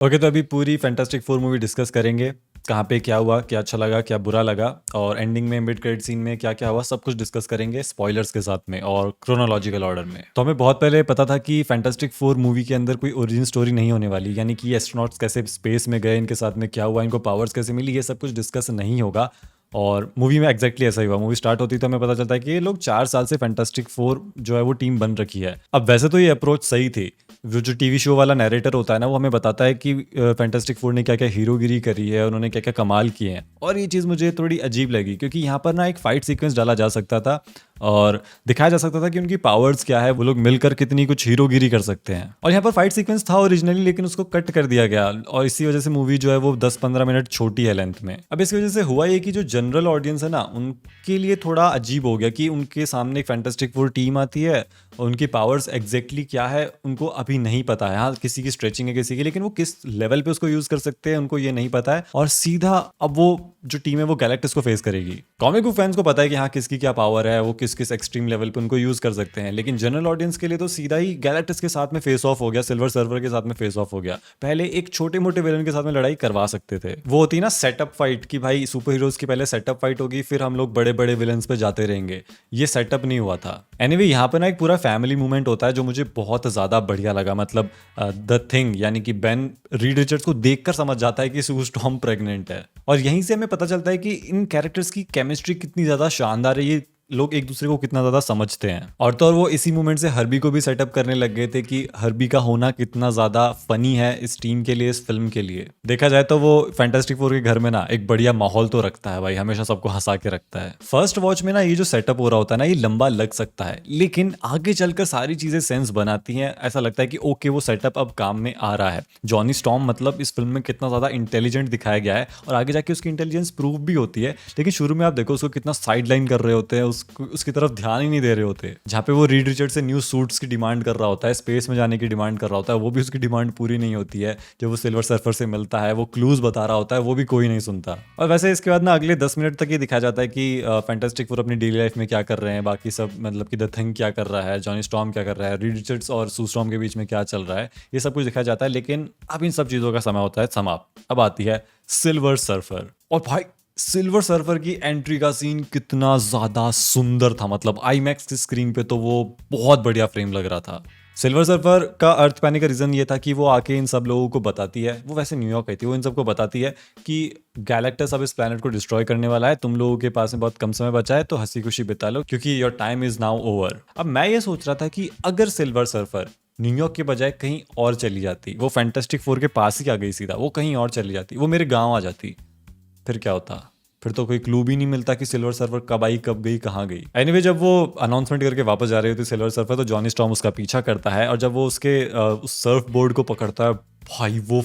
Okay, तो अभी पूरी फैंटास्टिक फोर मूवी डिस्कस करेंगे। कहाँ पे क्या हुआ, क्या अच्छा लगा, क्या बुरा लगा, और एंडिंग में मिड क्रेडिट सीन में क्या क्या हुआ, सब कुछ डिस्कस करेंगे स्पॉयलर्स के साथ में और क्रोनोलॉजिकल ऑर्डर में। तो हमें बहुत पहले पता था कि फैंटास्टिक फोर मूवी के अंदर कोई ओरिजिन स्टोरी नहीं होने वाली, यानी कि एस्ट्रोनॉट्स कैसे स्पेस में गए, इनके साथ में क्या हुआ, इनको पावर्स कैसे मिली, ये सब कुछ डिस्कस नहीं होगा। और मूवी में एग्जैक्टली ऐसा ही हुआ। मूवी स्टार्ट होती तो हमें पता चलता है कि ये लोग 4 साल से फैंटास्टिक फोर जो है वो टीम बन रखी है। अब वैसे तो ये अप्रोच सही थी। वो जो टीवी शो वाला नैरेटर होता है ना, वो हमें बताता है कि फैंटास्टिक फोर ने क्या क्या हीरोगिरी करी है, उन्होंने क्या क्या कमाल किए हैं। और ये चीज़ मुझे थोड़ी अजीब लगी क्योंकि यहाँ पर ना एक फाइट सीक्वेंस डाला जा सकता था और दिखाया जा सकता था कि उनकी पावर्स क्या है, वो लोग मिलकर कितनी कुछ हीरोगिरी कर सकते हैं। और यहाँ पर फाइट सीक्वेंस था ओरिजिनली, लेकिन उसको कट कर दिया गया और इसी वजह से मूवी जो है वो 10-15 मिनट छोटी है लेंथ में। अब इसकी वजह से हुआ ये कि जो जनरल ऑडियंस है ना, उनके लिए थोड़ा अजीब हो गया कि उनके सामने एक फैंटास्टिक फोर टीम आती है और उनकी पावर्स एग्जैक्टली क्या है उनको अभी नहीं पता है। हाँ, किसी की स्ट्रेचिंग है किसी की, लेकिन वो किस लेवल पे उसको यूज कर सकते हैं उनको ये नहीं पता है। और सीधा अब वो जो टीम है वो गैलेक्टस को फेस करेगी। कॉमिक बुक फैंस को पता है कि हाँ किसकी क्या पावर है, वो किस किस एक्सट्रीम लेवल पे उनको यूज कर सकते हैं, लेकिन जनरल ऑडियंस के लिए तो सीधा ही गैलेक्टस के साथ में फेस ऑफ हो गया, सिल्वर सर्वर के साथ में फेस ऑफ हो गया। पहले एक छोटे मोटे विलन के साथ में लड़ाई करवा सकते थे, वो होती ना सेटअप फाइट कि भाई सुपर हीरोज की पहले सेटअप फाइट होगी, फिर हम लोग बड़े बड़े विलन्स पे जाते रहेंगे। ये सेटअप नहीं हुआ था। एनीवे, यहाँ पे ना एक पूरा फैमिली मूवमेंट होता है जो मुझे बहुत ज्यादा बढ़िया लगा। मतलब द थिंग यानी कि बेन रीड रिचर्ड्स को देखकर समझ जाता है कि सू स्टॉर्म प्रेग्नेंट है, और यहीं से हमें पता चलता है कि इन कैरेक्टर्स की केमिस्ट्री कितनी ज्यादा शानदार है, ये लोग एक दूसरे को कितना ज्यादा समझते हैं। और तो और वो इसी मूवमेंट से हर्बी को भी सेटअप करने लग गए थे कि हर्बी का होना कितना ज्यादा फनी है इस टीम के लिए, इस फिल्म के लिए। देखा जाए तो वो फैंटास्टिक फोर के घर में ना एक बढ़िया माहौल तो रखता है भाई, हमेशा सबको हंसा के रखता है। फर्स्ट वॉच में ना ये जो सेटअप हो रहा होता है ना, ये लंबा लग सकता है, लेकिन आगे चलकर सारी चीजें सेंस बनाती हैं। ऐसा लगता है कि ओके, वो सेटअप अब काम में आ रहा है। जॉनी स्टॉर्म मतलब इस फिल्म में कितना ज्यादा इंटेलिजेंट दिखाया गया है और आगे जाके उसकी इंटेलिजेंस प्रूव भी होती है। लेकिन शुरू में आप देखो उसको कितना साइड लाइन कर रहे होते हैं, उसकी तरफ ध्यान ही नहीं दे रहे होते। जहाँ पे वो रीड रिचर्ड से न्यू सूट्स की डिमांड कर रहा होता है, स्पेस में जाने की डिमांड कर रहा होता है, वो भी उसकी डिमांड पूरी नहीं होती है। जब वो सिल्वर सर्फर से मिलता है, वो क्लूज बता रहा होता है, वो भी कोई नहीं सुनता। और वैसे इसके बाद ना अगले 10 मिनट तक ये दिखाया जाता है कि फैंटास्टिक फोर अपनी डेली लाइफ में क्या कर रहे हैं, बाकी सब मतलब कि द थिंग क्या कर रहा है, जॉनी स्टॉर्म क्या कर रहा है, रीड रिचर्ड्स और सू स्टॉर्म के बीच में क्या चल रहा है, ये सब कुछ दिखाया जाता है। लेकिन अब इन सब चीज़ों का समय होता है समाप्त। अब आती है सिल्वर सर्फर। और भाई, सिल्वर सर्फर की एंट्री का सीन कितना ज्यादा सुंदर था। मतलब आईमैक्स की स्क्रीन पे तो वो बहुत बढ़िया फ्रेम लग रहा था। सिल्वर सर्फर का अर्थ पाने का रीजन ये था कि वो आके इन सब लोगों को बताती है, वो वैसे न्यूयॉर्क आई थी, वो इन सबको बताती है कि गैलेक्टस अब इस प्लेनेट को डिस्ट्रॉय करने वाला है, तुम लोगों के पास में बहुत कम समय बचा है, तो हंसी खुशी बिता लो क्योंकि your time is now over. अब मैं ये सोच रहा था कि अगर सिल्वर सर्फर न्यूयॉर्क के बजाय कहीं और चली जाती, वो फैंटास्टिक फोर के पास ही आ गई सीधा, वो कहीं और चली जाती, वो मेरे गांव आ जाती, फिर क्या होता? फिर तो कोई क्लू भी नहीं मिलता कि सिल्वर सर्फर कब आई, कब गई, कहाँ गई। एनीवे, जब वो अनाउंसमेंट करके वापस जा रही होती सिल्वर सर्फर, तो जॉनी स्टॉर्म उसका पीछा करता है और जब वो उसके उस सर्फ बोर्ड को पकड़ता है, भाई वो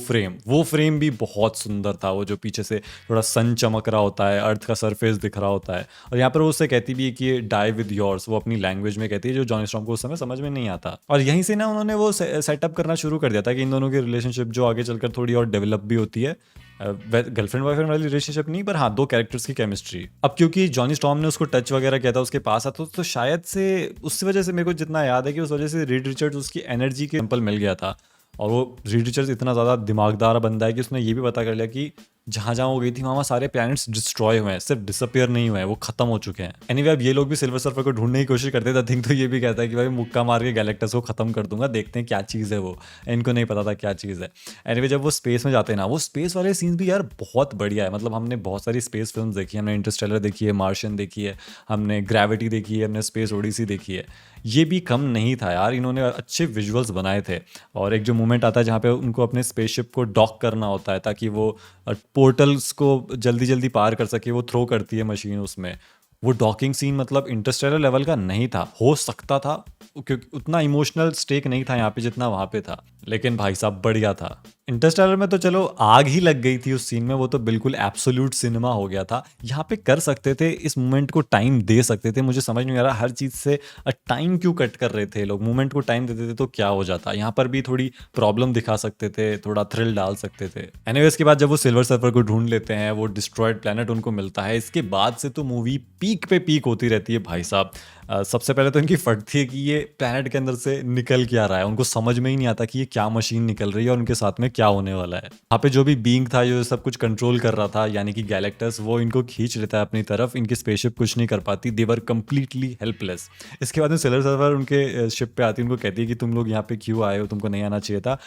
फ्रेम भी बहुत सुंदर था। वो जो पीछे से थोड़ा सन चमक रहा होता है, अर्थ का सरफेस दिख रहा होता है, और यहाँ पर वो उससे कहती भी है कि ये डाई विद योर्स, वो अपनी लैंग्वेज में कहती है जो जॉनी स्टॉर्म को उस समय समझ में नहीं आता। और यहीं से ना उन्होंने वो सेटअप करना शुरू कर दिया था कि इन दोनों की रिलेशनशिप जो आगे चलकर थोड़ी और डेवलप भी होती है। गर्लफ्रेंड बॉयफ्रेंड वाली रिलेशनशिप नहीं, पर हाँ, दो कैरेक्टर्स की केमिस्ट्री। अब क्योंकि जॉनी स्टॉर्म ने उसको टच वगैरह किया था, उसके पास आता तो शायद से उस वजह से, मेरे को जितना याद है कि उस वजह से रीड रिचर्ड्स उसकी एनर्जी के सैंपल मिल गया था। और वो रीड रिचर्ड्स इतना ज़्यादा दिमागदार बंदा है कि उसने ये भी पता कर लिया कि जहाँ जहाँ वो गई थी वहाँ सारे प्लैनेट्स डिस्ट्रॉय हुए हैं, सिर्फ डिसअपियर नहीं हुए हैं, वो खत्म हो चुके हैं। एनीवे, अब ये लोग भी सिल्वर सर्फर को ढूंढने की कोशिश करते थे। थिंक तो ये भी कहता है कि भाई मुक्का मार के गैलेक्टस को खत्म कर दूंगा, देखते हैं क्या चीज़ है वो। इनको नहीं पता था क्या चीज़ है। एनीवे, जब वो स्पेस में जाते हैं ना, वो स्पेस वाले सीन्स भी यार बहुत बढ़िया है। मतलब हमने बहुत सारी स्पेस फिल्म देखी है, हमने इंटरस्टेलर देखी है, मार्शियन देखी है, हमने ग्रेविटी देखी है, हमने स्पेस ओडिसी देखी है। ये भी कम नहीं था यार, इन्होंने अच्छे विजुअल्स बनाए थे। और एक जो मोमेंट आता है जहाँ पे उनको अपने स्पेसशिप को डॉक करना होता है ताकि वो पोर्टल्स को जल्दी जल्दी पार कर सके, वो थ्रो करती है मशीन उसमें। वो डॉकिंग सीन मतलब इंटरस्टेलर लेवल का नहीं था, हो सकता था क्योंकि उतना इमोशनल स्टेक नहीं था यहाँ पे जितना वहाँ पे था, लेकिन भाई साहब बढ़िया था। इंटरस्टेलर में तो चलो आग ही लग गई थी उस सीन में, वो तो बिल्कुल एब्सोल्यूट सिनेमा हो गया था। यहाँ पे कर सकते थे, इस मोमेंट को टाइम दे सकते थे। मुझे समझ नहीं आ रहा हर चीज़ से टाइम क्यों कट कर रहे थे लोग। मोमेंट को टाइम देते थे तो क्या हो जाता, यहाँ पर भी थोड़ी प्रॉब्लम दिखा सकते थे, थोड़ा थ्रिल डाल सकते थे। एनीवे, इसके बाद जब वो सिल्वर सर्फर को ढूंढ लेते हैं, वो डिस्ट्रॉयड प्लेनेट उनको मिलता है, इसके बाद से तो मूवी पीक पे पीक होती रहती है भाई साहब। सबसे पहले तो इनकी फटती है कि ये प्लेनेट के अंदर से निकल क्या रहा है, उनको समझ में ही नहीं आता कि ये क्या मशीन निकल रही है और उनके साथ में क्या होने वाला है। यहाँ पे जो भी बीइंग था जो सब कुछ कंट्रोल कर रहा था यानी कि गैलेक्टस, वो इनको खींच लेता है अपनी तरफ। इनकी स्पेसशिप कुछ नहीं कर पाती, दे वर कंप्लीटली हेल्पलेस। इसके बाद में सिल्वर सर्फर उनके शिप पे आती है, उनको कहती है कि तुम लोग यहाँ पे क्यों आए हो, तुमको नहीं आना चाहिए था।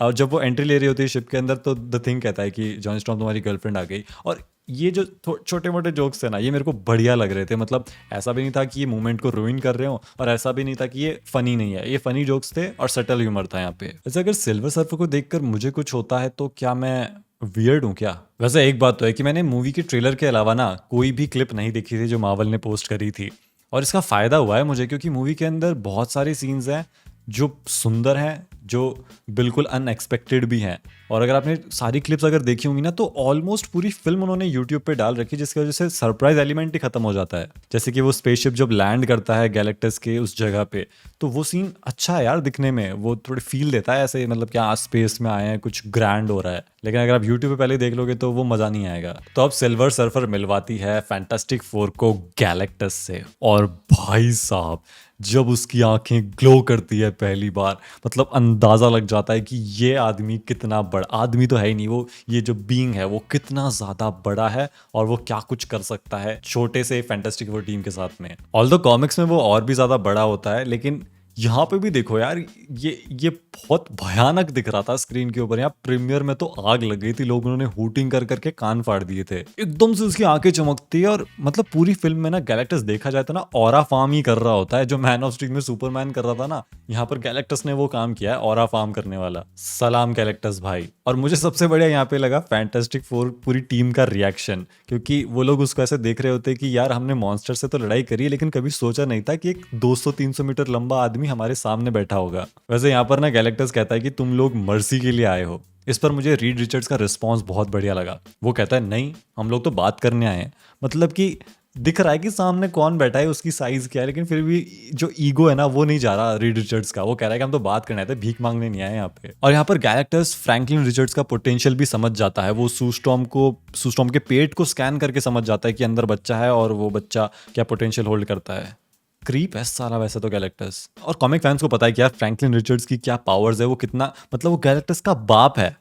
और जब वो एंट्री ले रही होती है शिप के अंदर तो द थिंग कहता है कि जॉनी स्टॉर्म तुम्हारी गर्लफ्रेंड आ गई। और ये जो छोटे मोटे जोक्स थे ना, ये मेरे को बढ़िया लग रहे थे। मतलब ऐसा भी नहीं था कि ये मूवमेंट को रूइन कर रहे हो और ऐसा भी नहीं था कि ये फनी नहीं है। ये फनी जोक्स थे और सटल ह्यूमर था यहाँ पे। वैसे अगर सिल्वर सर्फर को देखकर मुझे कुछ होता है तो क्या मैं वियर्ड हूँ क्या? वैसे एक बात तो है कि मैंने मूवी के ट्रेलर के अलावा ना कोई भी क्लिप नहीं देखी थी जो मार्वल ने पोस्ट करी थी। और इसका फ़ायदा हुआ है मुझे, क्योंकि मूवी के अंदर बहुत सारे सीन्स हैं जो सुंदर हैं, जो बिल्कुल अनएक्सपेक्टेड भी हैं। और अगर आपने सारी क्लिप्स अगर देखी होंगी ना तो ऑलमोस्ट पूरी फिल्म उन्होंने यूट्यूब पे डाल रखी है, जिसकी वजह से सरप्राइज एलिमेंट ही खत्म हो जाता है। जैसे कि वो स्पेसशिप जब लैंड करता है गैलेक्टस के उस जगह पे, तो वो सीन अच्छा है यार दिखने में, वो थोड़ी फील देता है ऐसे, मतलब कि आज स्पेस में आए हैं, कुछ ग्रैंड हो रहा है। लेकिन अगर आप यूट्यूब पे पहले देख लोगे तो वो मज़ा नहीं आएगा। तो अब सिल्वर सर्फर मिलवाती है फैंटास्टिक फोर को गैलेक्टस से, और भाई साहब जब उसकी आंखें ग्लो करती है पहली बार, मतलब अंदाज़ा लग जाता है कि ये आदमी कितना बड़ा, आदमी तो है ही नहीं वो, ये जो बीइंग है वो कितना ज़्यादा बड़ा है और वो क्या कुछ कर सकता है छोटे से फैंटास्टिक फोर टीम के साथ में। ऑल्दो कॉमिक्स में वो और भी ज़्यादा बड़ा होता है, लेकिन यहाँ पे भी देखो यार, ये बहुत भयानक दिख रहा था स्क्रीन के ऊपर। यहाँ प्रीमियर में तो आग लग गई थी, लोग उन्होंने हूटिंग कर करके कान फाड़ दिए थे। एकदम से उसकी आंखें चमकती है और मतलब पूरी फिल्म में ना गैलेक्टस देखा जाए तो ना ऑरा फार्म ही कर रहा होता है, जो मैन ऑफ स्टील में सुपरमैन कर रहा था ना, यहाँ पर गैलेक्टस ने वो काम किया है, ऑरा फार्म करने वाला। सलाम गैलेक्टस भाई। और मुझे सबसे बढ़िया यहाँ पे लगा फैंटास्टिक फोर पूरी टीम का रिएक्शन, क्योंकि वो लोग उसको ऐसे देख रहे होते कि यार हमने मॉन्स्टर से तो लड़ाई करी, लेकिन कभी सोचा नहीं था कि एक 200-300 मीटर लंबा आदमी हमारे सामने बैठा होगा। वैसे यहाँ पर ना गैलेक्टस कहता है कि तुम लोग मर्सी के लिए आए हो। इस पर मुझे रीड रिचर्ड्स का रिस्पॉन्स बहुत बढ़िया लगा। वो कहता है नहीं, हम लोग तो बात करने आए हैं। मतलब कि दिख रहा है कि सामने कौन बैठा है, उसकी साइज क्या है, लेकिन फिर भी जो ईगो है ना वो नहीं जा रहा रीड रिचर्ड्स का। वो कह रहा है कि हम तो बात करने आए थे, भीख मांगने नहीं आए यहाँ पे। और यहाँ पर गैलेक्टस फ्रैंकलिन रिचर्ड्स का पोटेंशियल भी समझ जाता है। वो सूस्टॉर्म के पेट को स्कैन करके समझ जाता है कि अंदर बच्चा है और वो बच्चा क्या पोटेंशियल होल्ड करता है। क्रीप है साला वैसे तो गैलेक्टस। और कॉमिक फैंस को पता है कि यार फ्रैंकलिन रिचर्ड्स की क्या पावर्स है, वो कितना, मतलब वो गैलेक्टस का बाप है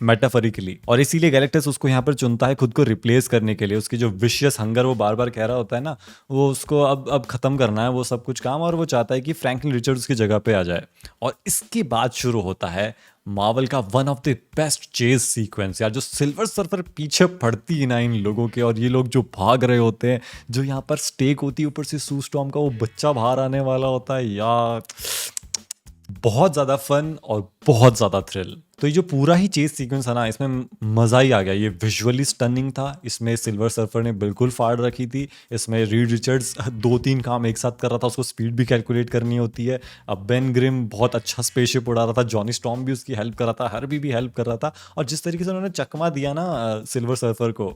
मेटाफोरिकली। और इसीलिए गैलेक्टस उसको यहाँ पर चुनता है खुद को रिप्लेस करने के लिए। उसकी जो विशियस हंगर वो बार बार कह रहा होता है ना, वो उसको अब खत्म करना है वो सब कुछ काम, और वो चाहता है कि फ्रैंकलिन रिचर्ड्स की जगह पे आ जाए। और इसके बाद शुरू होता है मार्वल का one of the best chase sequence यार, जो सिल्वर सर्फर पीछे पड़ती है ना इन लोगों के, और ये लोग जो भाग रहे होते हैं, जो यहाँ पर स्टेक होती है, ऊपर से सू स्टॉर्म का वो बच्चा बाहर आने वाला होता है यार, बहुत ज़्यादा फन और बहुत ज़्यादा थ्रिल। तो ये जो पूरा ही चेस सीक्वेंस है ना, इसमें मज़ा ही आ गया। ये विजुअली स्टनिंग था, इसमें सिल्वर सर्फर ने बिल्कुल फाड़ रखी थी। इसमें रीड रिचर्ड्स 2-3 काम एक साथ कर रहा था, उसको स्पीड भी कैलकुलेट करनी होती है। अब बेन ग्रिम बहुत अच्छा स्पेसशिप उड़ा रहा था, जॉनी स्टॉर्म भी उसकी हेल्प कर रहा था, हर्बी भी हेल्प कर रहा था। और जिस तरीके से उन्होंने चकमा दिया ना सिल्वर सर्फर को,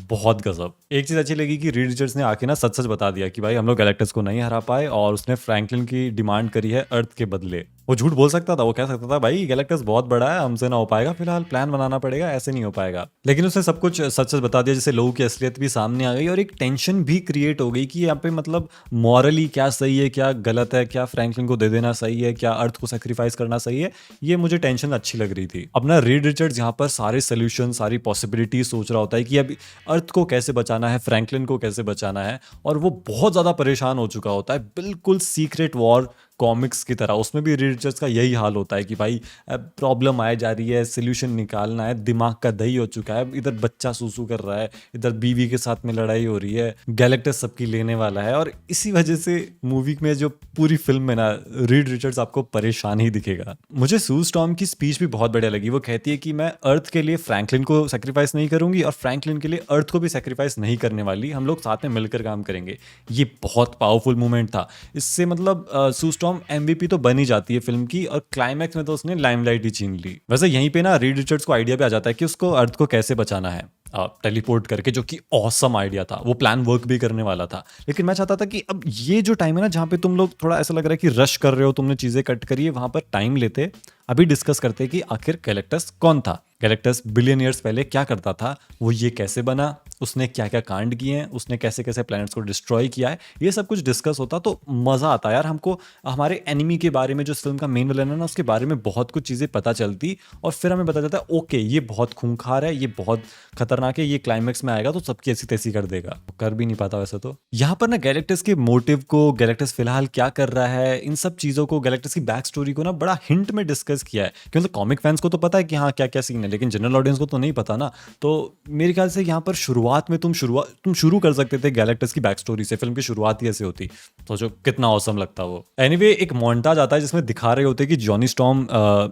बहुत गजब। एक चीज़ अच्छी लगी कि रीड रिचर्ड्स ने आके ना सच सच बता दिया कि भाई हम लोग गैलेक्टस को नहीं हरा पाए, और उसने फ्रैंकलिन की डिमांड करी है अर्थ के बदले। वो झूठ बोल सकता था, वो कह सकता था भाई गैलेक्टस बहुत बड़ा है, हमसे ना हो पाएगा, फिलहाल प्लान बनाना पड़ेगा, ऐसे नहीं हो पाएगा। लेकिन उसने सब कुछ सच सच बता दिया, जिससे लोगों की असलियत भी सामने आ गई और एक टेंशन भी क्रिएट हो गई कि यहाँ पे मतलब मॉरली क्या सही है क्या गलत है, क्या फ्रैंकलिन को दे देना सही है, क्या अर्थ को सेक्रीफाइस करना सही है। ये मुझे टेंशन अच्छी लग रही थी। अपना रीड रिचर्ड्स यहाँ पर सारे सोल्यूशन, सारी पॉसिबिलिटी सोच रहा होता है कि अब अर्थ को कैसे बचाना है, फ्रैंकलिन को कैसे बचाना है, और वो बहुत ज़्यादा परेशान हो चुका होता है, बिल्कुल सीक्रेट वॉर कॉमिक्स की तरह। उसमें भी रीड रिचर्ड्स का यही हाल होता है कि भाई प्रॉब्लम आए जा रही है, सोल्यूशन निकालना है, दिमाग का दही हो चुका है, इधर बच्चा सूसू कर रहा है, इधर बीवी के साथ में लड़ाई हो रही है, गैलेक्टस सबकी लेने वाला है। और इसी वजह से मूवी में जो पूरी फिल्म में ना रीड रिचर्ड्स आपको परेशान ही दिखेगा। मुझे सू स्टॉर्म की स्पीच भी बहुत बढ़िया लगी। वो कहती है कि मैं अर्थ के लिए फ्रैंकलिन को सेक्रीफाइस नहीं करूंगी और फ्रैंकलिन के लिए अर्थ को भी सेक्रीफाइस नहीं करने वाली, हम लोग साथ में मिलकर काम करेंगे। ये बहुत पावरफुल मूवमेंट था। इससे मतलब सू स्टॉर्म एमवीपी तो बनी जाती है फिल्म की, और क्लाइमैक्स में तो उसने लाइमलाइट ही छीन ली। वैसे यहीं पे ना रीड रिचर्ड्स को आइडिया भी आ जाता है कि उसको अर्थ को कैसे बचाना है टेलीपोर्ट करके, जो कि ऑसम आइडिया था। वो प्लान वर्क भी करने वाला था। लेकिन मैं चाहता था कि अब ये जो टाइम है ना, जहाँ पे तुम लोग थोड़ा ऐसा लग रहा है कि रश कर रहे हो, तुमने चीज़ें कट करी है, वहाँ पर टाइम लेते, अभी डिस्कस करते कि आखिर गैलेक्टस कौन था। गैलेक्टस बिलियन ईयर्स पहले क्या करता था, वो ये कैसे बना, उसने क्या क्या कांड किए हैं, उसने कैसे कैसे प्लैनेट्स को डिस्ट्रॉय किया है, ये सब कुछ डिस्कस होता तो मज़ा आता यार हमको। हमारे एनिमी के बारे में, जो इस फिल्म का मेन विलन है ना, उसके बारे में बहुत कुछ चीज़ें पता चलती और फिर हमें पता चलता है ओके ये बहुत खूंखार है, ये बहुत खतरनाक है, ये क्लाइमेक्स में आएगा तो सबकी ऐसी तैसी कर देगा। कर भी नहीं पाता वैसे तो। यहाँ पर ना गैलेक्टस के मोटिव को, गैलेक्टस फिलहाल क्या कर रहा है, इन सब चीज़ों को, गैलेक्टस की बैक स्टोरी को ना बड़ा हिंट में डिस्कस किया है। क्योंकि कॉमिक फैंस को तो पता है कि हाँ क्या क्या सीन है, लेकिन जनरल ऑडियंस को तो नहीं पता ना। तो मेरे ख्याल से यहाँ पर शुरुआत में तुम शुरू कर सकते थे गैलेक्टस की बैक स्टोरी से। फिल्म की शुरुआत ही ऐसे होती, सोचो कितना औसम लगता वो। एनीवे एक मोन्टाज आता है जिसमें दिखा रहे होते हैं कि जॉनी स्टॉर्म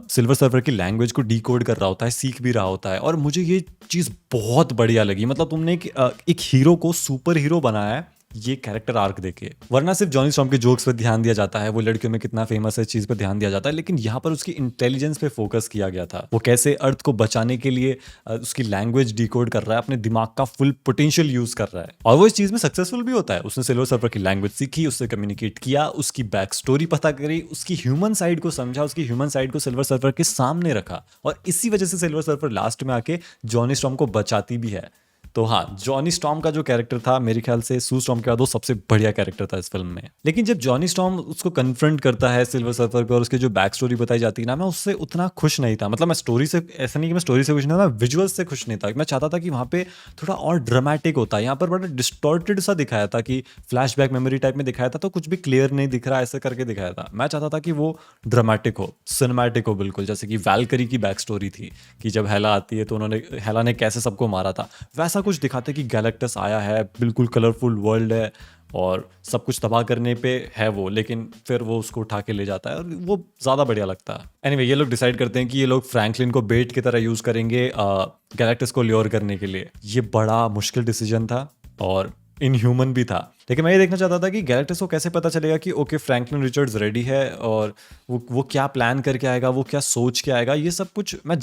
सिल्वर सर्फर की लैंग्वेज को डीकोड कर रहा होता है, सीख भी रहा होता है। और मुझे ये चीज़ बहुत बढ़िया लगी। मतलब तुमने एक हीरो को सुपर हीरो बनाया है ये कैरेक्टर आर्क देके। वरना सिर्फ जॉनी स्टॉर्म के जोक्स पर ध्यान दिया जाता है, वो लड़कियों में कितना फेमस है इस चीज पर ध्यान दिया जाता है, लेकिन यहाँ पर उसकी इंटेलिजेंस पे फोकस किया गया था। वो कैसे अर्थ को बचाने के लिए उसकी लैंग्वेज डिकोड कर रहा है, अपने दिमाग का फुल पोटेंशियल यूज कर रहा है, और वो इस चीज में सक्सेसफुल भी होता है। उसने सिल्वर सर्फर की लैंग्वेज सीखी, उससे कम्युनिकेट किया, उसकी बैक स्टोरी पता करी, उसकी ह्यूमन साइड को समझा, उसकी ह्यूमन साइड को सिल्वर सर्फर के सामने रखा, और इसी वजह से सिल्वर सर्फर लास्ट में आके जॉनी स्टॉर्म को बचाती भी है। तो हाँ, जॉनी स्टॉर्म का जो कैरेक्टर था मेरे ख्याल से सू स्टॉर्म के बाद वो सबसे बढ़िया कैरेक्टर था इस फिल्म में। लेकिन जब जॉनी स्टॉर्म उसको कन्फ्रंट करता है सिल्वर सर्फर को और उसकी जो बैक स्टोरी बताई जाती है ना, मैं उससे उतना खुश नहीं था। मतलब मैं स्टोरी से, ऐसा नहीं कि मैं स्टोरी से खुश नहीं था, मैं विजुअल्स से खुश नहीं था। मैं चाहता था कि वहाँ पे थोड़ा और ड्रामेटिक होता। यहाँ पर बड़ा डिस्टॉर्टेड सा दिखाया था, कि फ्लैशबैक मेमोरी टाइप में दिखाया था, तो कुछ भी क्लियर नहीं दिख रहा ऐसे करके दिखाया था। मैं चाहता था कि वो ड्रामेटिक हो, सिनेमैटिक हो बिल्कुल, जैसे कि वैल्करी की बैक स्टोरी थी कि जब हेला आती है तो उन्होंने, हेला ने कैसे सबको मारा था, वैसा कुछ दिखाते कि गैलेक्टस आया है, बिल्कुल कलरफुल वर्ल्ड है और सब कुछ तबाह करने पे है वो, लेकिन फिर वो उसको उठा के ले जाता है और वो ज़्यादा बढ़िया लगता है। एनीवे ये लोग डिसाइड करते हैं कि ये लोग फ्रैंकलिन को बेट की तरह यूज़ करेंगे गैलेक्टस को ल्योर करने के लिए। ये बड़ा मुश्किल डिसीजन था और इनह्यूमन भी था, लेकिन मैं ये देखना चाहता था कि गैलेक्टस को कैसे पता चलेगा कि ओके फ्रैंकलिन रिचर्ड्स रेडी है, और वो क्या प्लान करके आएगा, वो क्या सोच के आएगा, ये सब कुछ मैं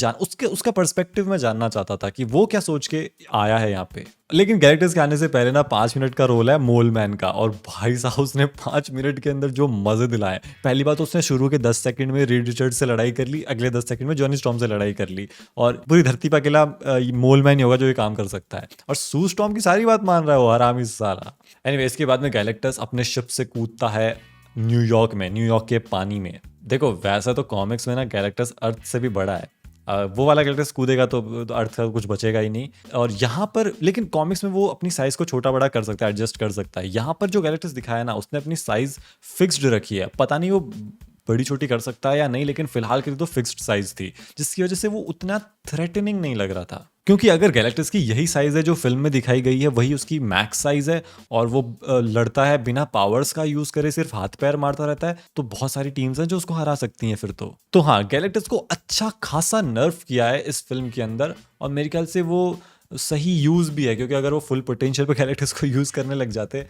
उसका पर्सपेक्टिव मैं जानना चाहता था कि वो क्या सोच के आया है यहाँ पे। लेकिन गैलेक्टस के आने से पहले ना 5 मिनट का रोल है मोल मैन का, और भाई साहब उसने 5 मिनट के अंदर जो मजे दिलाए। पहली बात, उसने शुरू के 10 सेकंड में रीड रिचर्ड्स से लड़ाई कर ली, अगले 10 सेकंड में जॉनी स्टॉर्म से लड़ाई कर ली, और पूरी धरती पर अकेला मोल मैन ही होगा जो ये काम कर सकता है, और सू स्टॉर्म की सारी बात मान रहा है वो हरामी साला। एनीवे इसके बाद में गैलेक्टस अपने शिप से कूदता है न्यूयॉर्क में, न्यूयॉर्क के पानी में। देखो वैसा तो कॉमिक्स में ना गैलेक्टस अर्थ से भी बड़ा है, वो वाला गैलेक्टस कूदेगा तो अर्थ का कुछ बचेगा ही नहीं। और यहाँ पर लेकिन कॉमिक्स में वो अपनी साइज को छोटा बड़ा कर सकता है, एडजस्ट कर सकता है। यहाँ पर जो गैलेक्टस दिखाया ना, उसने अपनी साइज फिक्स्ड रखी है, पता नहीं वो बड़ी छोटी कर सकता है या नहीं, लेकिन फिलहाल के लिए तो फिक्स्ड साइज थी, जिसकी वजह से वो उतना थ्रेटनिंग नहीं लग रहा था। क्योंकि अगर गैलेक्टस की यही साइज है जो फिल्म में दिखाई गई है, वही उसकी मैक्स साइज है, और वो लड़ता है बिना पावर्स का यूज करे, सिर्फ हाथ पैर मारता रहता है, तो बहुत सारी टीम्स हैं जो उसको हरा सकती हैं फिर तो हाँ, गैलेक्टस को अच्छा खासा नर्फ किया है इस फिल्म के अंदर, और मेरे ख्याल से वो सही यूज भी है, क्योंकि अगर वो फुल पोटेंशियल पे गैलेक्टस को यूज करने लग जाते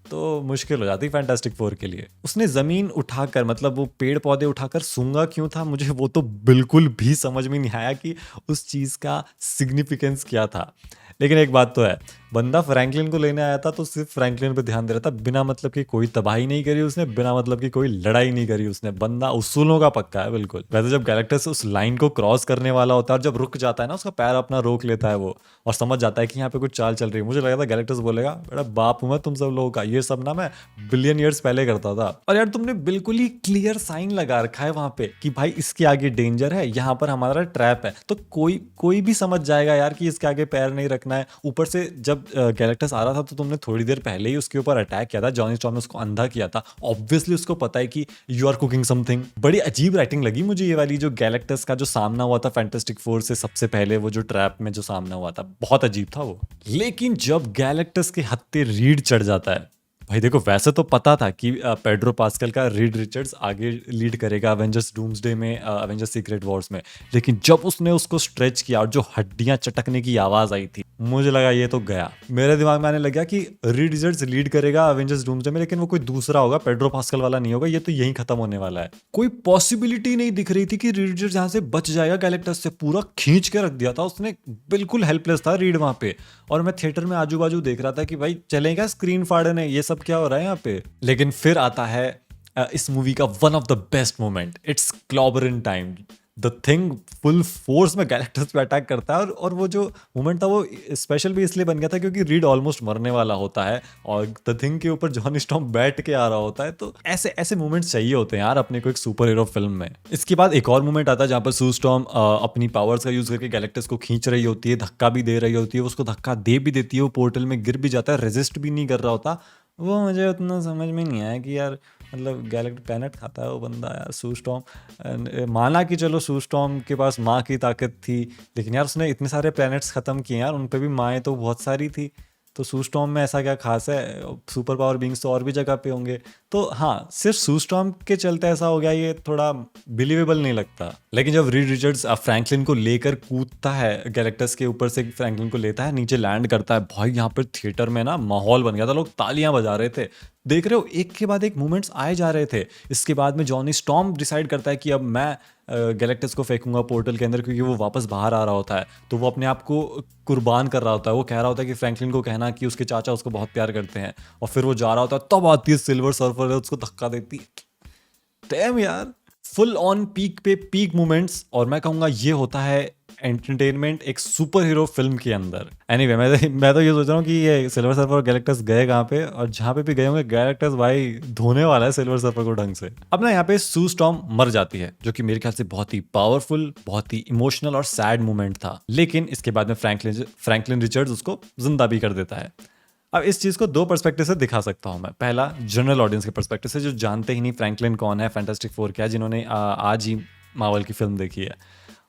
तो मुश्किल हो जाती फैंटास्टिक फोर के लिए। उसने जमीन उठाकर, मतलब वो पेड़ पौधे उठाकर सूंघा क्यों था, मुझे वो तो बिल्कुल भी समझ में नहीं आया कि उस चीज का सिग्निफिकेंस क्या था। लेकिन एक बात तो है, बंदा फ्रैंकलिन को लेने आया था तो सिर्फ फ्रैंकलिन पे ध्यान दे रहा था, बिना मतलब की कोई तबाही नहीं करी उसने, बिना मतलब की कोई लड़ाई नहीं करी उसने। बंदा उसूलों का पक्का है बिल्कुल। वैसे जब गैलेक्टस उस लाइन को क्रॉस करने वाला होता है और जब रुक जाता है ना, उसका पैर अपना रोक लेता है वो, और समझ जाता है कि यहाँ पे कुछ चाल चल रही है, मुझे लगा था गैलेक्टस बोलेगा बड़ा बाप हूं मैं तुम सब लोगों का, ये सब ना मैं बिलियन ईयर्स पहले करता था। और यार तुमने बिल्कुल ही क्लियर साइन लगा रखा है वहां पे कि भाई इसके आगे डेंजर है, यहाँ पर हमारा ट्रैप है, तो कोई भी समझ जाएगा यार कि इसके आगे पैर नहीं रखना है। ऊपर से जब गैलेक्टस आ रहा था तो तुमने थोड़ी देर पहले ही उसके ऊपर अटैक किया था, जॉनी स्टॉर्म ने उसको अंधा किया था, ऑब्वियसली उसको पता है कि यू आर कुकिंग समथिंग। बड़ी अजीब राइटिंग लगी मुझे ये वाली, जो गैलेक्टस का जो सामना हुआ था फैंटास्टिक फोर से सबसे पहले, वो जो ट्रैप में जो सामना हुआ था, बहुत अजीब था वो। लेकिन जब गैलेक्टस के हत्थे रीड चढ़ जाता है, भाई देखो वैसे तो पता था कि पेड्रो पास्कल का रीड रिचर्ड्स आगे लीड करेगा अवेंजर्स डूम्सडे में, अवेंजर्स सीक्रेट वॉर्स में, लेकिन जब उसने उसको स्ट्रेच किया और जो हड्डियां चटकने की आवाज आई थी, मुझे लगा ये तो गया। मेरे दिमाग में आने लगा कि रीड रिचर्ड्स लीड करेगा अवेंजर्स डूम्सडे में, लेकिन वो कोई दूसरा होगा, पेड्रो पास्कल वाला नहीं होगा, ये तो यहीं खत्म होने वाला है। कोई पॉसिबिलिटी नहीं दिख रही थी कि रीड रिचर्ड्स यहाँ से बच जाएगा गैलेक्टस से, पूरा खींच के रख दिया था उसने, बिल्कुल हेल्पलेस था रीड वहां पे। और मैं थिएटर में आजू बाजू देख रहा था कि भाई चलेगा स्क्रीन फाड़ने, ये सब क्या हो रहा है यहाँ पे। लेकिन फिर आता है इस मूवी का one of the best moment, it's clobbering time. The thing full force में गैलेक्टस पे अटैक करता है, और वो जो मोमेंट था वो स्पेशल भी इसलिए बन गया था क्योंकि रीड ऑलमोस्ट मरने वाला होता है और द थिंग के ऊपर जॉनी स्टॉर्म बैठ के आ रहा होता है। तो ऐसे ऐसे मोमेंट्स चाहिए होते हैं यार अपने को एक सुपर हीरो फिल्म में। इसके बाद एक और मोमेंट आता है जहाँ पर सू स्टॉर्म अपनी पावर्स का यूज करके गैलेक्टस को खींच रही होती है, धक्का भी दे रही होती है, उसको धक्का दे भी देती है, वो पोर्टल में गिर भी जाता है, रेजिस्ट भी नहीं कर रहा होता। वो मुझे उतना समझ में नहीं आया कि यार मतलब गैलेक्ट प्लैनेट खाता है वो बंदा यार सू स्टॉर्म। माना कि चलो सू स्टॉर्म के पास माँ की ताकत थी, लेकिन यार उसने इतने सारे प्लैनेट्स ख़त्म किए यार, उन पे भी माएँ तो बहुत सारी थी। तो सू स्टॉर्म में ऐसा क्या खास है? सुपर पावर बींग्स तो और भी जगह पे होंगे। तो हाँ, सिर्फ सू स्टॉर्म के चलते ऐसा हो गया, ये थोड़ा बिलीवेबल नहीं लगता। लेकिन जब रीड रिचर्ड्स फ्रैंकलिन को लेकर कूदता है, गैलेक्टस के ऊपर से फ्रैंकलिन को लेता है, नीचे लैंड करता है, भाई यहाँ पर थिएटर में ना माहौल बन गया था, लोग तालियां बजा रहे थे। देख रहे हो, एक के बाद एक मूवमेंट्स आए जा रहे थे। इसके बाद में जॉनी स्टॉर्म डिसाइड करता है कि अब मैं गैलेक्टस को फेंकूंगा पोर्टल के अंदर, क्योंकि वो वापस बाहर आ रहा होता है। तो वो अपने आप को कुर्बान कर रहा होता है। वो कह रहा होता है कि फ्रैंकलिन को कहना कि उसके चाचा उसको बहुत प्यार करते हैं, और फिर वो जा रहा होता है, तब आती है सिल्वर सर्फर, उसको धक्का देती। डैम यार, फुल ऑन पीक पे पीक मोमेंट्स, और मैं कहूंगा ये होता है एंटरटेनमेंट एक सुपर हीरो फिल्म के अंदर। एनीवे, मैं तो ये सोच रहा हूँ कि ये सिल्वर सर्फर और गैलेक्टस गए कहाँ पे, और जहाँ पे भी गए होंगे गैलेक्टस भाई धोने वाला है सिल्वर सर्फर को ढंग से। अब ना यहाँ पे सू स्टॉर्म मर जाती है, जो कि मेरे ख्याल से बहुत ही पावरफुल, बहुत ही इमोशनल और सैड मोमेंट था। लेकिन इसके बाद में फ्रैंकलिन रिचर्ड्स उसको जिंदा भी कर देता है। अब इस चीज़ को दो पर्सपेक्टिव से दिखा सकता हूँ मैं। पहला, जनरल ऑडियंस के पर्सपेक्टिव से, जो जानते ही नहीं फ्रैंकलिन कौन है, फैंटास्टिक फोर क्या है, जिन्होंने आज ही मार्वल की फिल्म देखी है,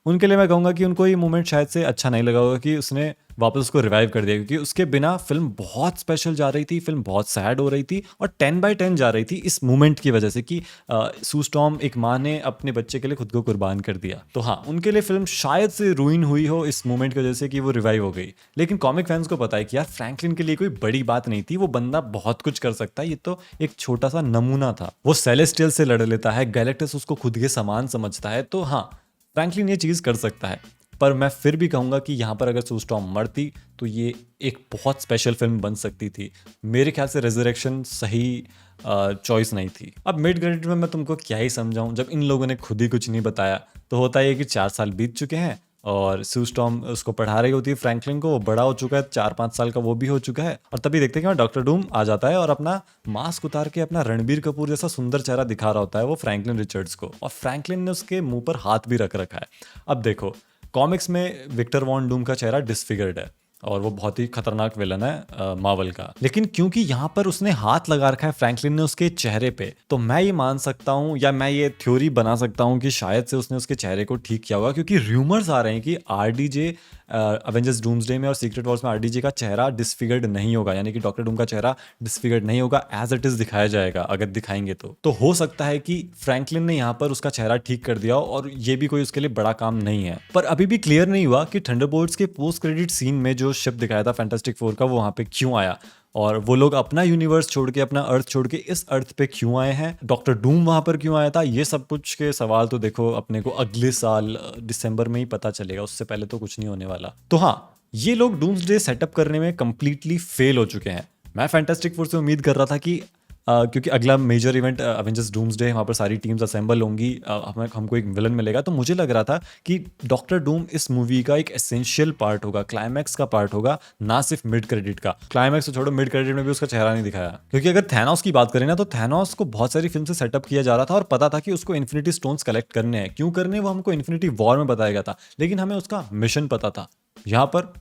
उनके लिए मैं कहूँगा कि उनको ये मोमेंट शायद से अच्छा नहीं लगा होगा कि उसने वापस उसको रिवाइव कर दिया, क्योंकि उसके बिना फिल्म बहुत स्पेशल जा रही थी, फिल्म बहुत सैड हो रही थी, और 10/10 जा रही थी इस मोमेंट की वजह से कि सू स्टॉर्म, एक माँ ने अपने बच्चे के लिए खुद को कुर्बान कर दिया। तो हाँ, उनके लिए फिल्म शायद से रूइन हुई हो इस मोमेंट की वजह से कि वो रिवाइव हो गई। लेकिन कॉमिक फैंस को पता है कि यार फ्रैंकलिन के लिए कोई बड़ी बात नहीं थी, वो बंदा बहुत कुछ कर सकता है, ये तो एक छोटा सा नमूना था। वो सेलेस्टियल से लड़ लेता है, गैलेक्टस उसको खुद के समान समझता है। तो हाँ, फ्रैंकलिन ये चीज़ कर सकता है। पर मैं फिर भी कहूँगा कि यहाँ पर अगर सू स्टॉर्म मरती तो ये एक बहुत स्पेशल फिल्म बन सकती थी। मेरे ख्याल से रेजरेक्शन सही चॉइस नहीं थी। अब मिड क्रेडिट में मैं तुमको क्या ही समझाऊं, जब इन लोगों ने खुद ही कुछ नहीं बताया। तो होता है कि 4 साल बीत चुके हैं और सू स्टॉर्म उसको पढ़ा रही होती है फ्रैंकलिन को, वो बड़ा हो चुका है, 4-5 साल का वो भी हो चुका है। और तभी देखते हैं कि डॉक्टर डूम आ जाता है और अपना मास्क उतार के अपना रणबीर कपूर जैसा सुंदर चेहरा दिखा रहा होता है वो फ्रैंकलिन रिचर्ड्स को, और फ्रैंकलिन ने उसके मुंह पर हाथ भी रख रखा है। अब देखो, कॉमिक्स में विक्टर वॉन डूम का चेहरा डिसफिगर्ड है और वो बहुत ही खतरनाक विलन है मार्वल का। लेकिन क्योंकि यहाँ पर उसने हाथ लगा रखा है फ्रैंकलिन ने उसके चेहरे पे, तो मैं ये मान सकता हूँ या मैं ये थ्योरी बना सकता हूँ कि शायद से उसने उसके चेहरे को ठीक किया होगा, क्योंकि र्यूमर्स आ रहे हैं कि आरडीजे अवेंजर्स डूम्सडे में और सीक्रेट वॉर्स में आरडीजे का चेहरा डिसफिगर्ड नहीं होगा, यानी कि डॉक्टर डूम का चेहरा डिसफिगर्ड नहीं होगा, एज इट इज दिखाया जाएगा अगर दिखाएंगे तो हो सकता है कि फ्रैंकलिन ने यहाँ पर उसका चेहरा ठीक कर दिया हो और ये भी कोई उसके लिए बड़ा काम नहीं है। पर अभी भी क्लियर नहीं हुआ कि थंडरबोल्ट्स के पोस्ट क्रेडिट सीन में जो शिप दिखाया था फैंटास्टिक फोर का, वो वहां पे क्यों आया, और वो लोग अपना यूनिवर्स छोड़ के, अपना अर्थ छोड़ के इस अर्थ पे क्यों आए हैं, डॉक्टर डूम वहां पर क्यों आया था। ये सब कुछ के सवाल तो देखो अपने को अगले साल दिसंबर में ही पता चलेगा, उससे पहले तो कुछ नहीं होने वाला। तो हाँ, ये लोग डूम्सडे सेटअप करने में कंप्लीटली फेल हो चुके हैं। मैं फैंटास्टिक फोर से उम्मीद कर रहा था कि क्योंकि अगला मेजर इवेंट अवेंजर्स डूम्सडे, वहाँ पर सारी टीम्स असेंबल होंगी, हमको एक विलन मिलेगा, तो मुझे लग रहा था कि डॉक्टर डूम इस मूवी का एक एसेंशियल पार्ट होगा, क्लाइमैक्स का पार्ट होगा, ना सिर्फ मिड क्रेडिट का। क्लाइमैक्स तो छोड़ो, मिड क्रेडिट में भी उसका चेहरा नहीं दिखाया। क्योंकि अगर थैनोस की बात करें ना, तो थैनोस को बहुत सारी फिल्म से सेटअप किया जा रहा था और पता था कि उसको इन्फिनिटी स्टोन्स कलेक्ट करने हैं। क्यों करने, वो हमको इन्फिनिटी वॉर में बताया गया था, लेकिन हमें उसका मिशन पता था। यहाँ पर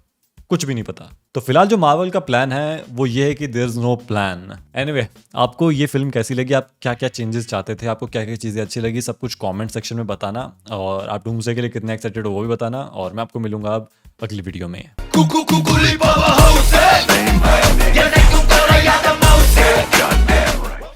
कुछ भी नहीं पता। तो फिलहाल जो मार्वल का प्लान है वो ये है कि there is no plan. Anyway, आपको ये फिल्म कैसी लगी, आप क्या क्या चेंजेस चाहते थे, आपको क्या क्या चीज़ें अच्छी लगी, सब कुछ कमेंट सेक्शन में बताना, और आप डूम्सडे के लिए कितने एक्साइटेड हो वो भी बताना, और मैं आपको मिलूंगा अब अगली वीडियो में।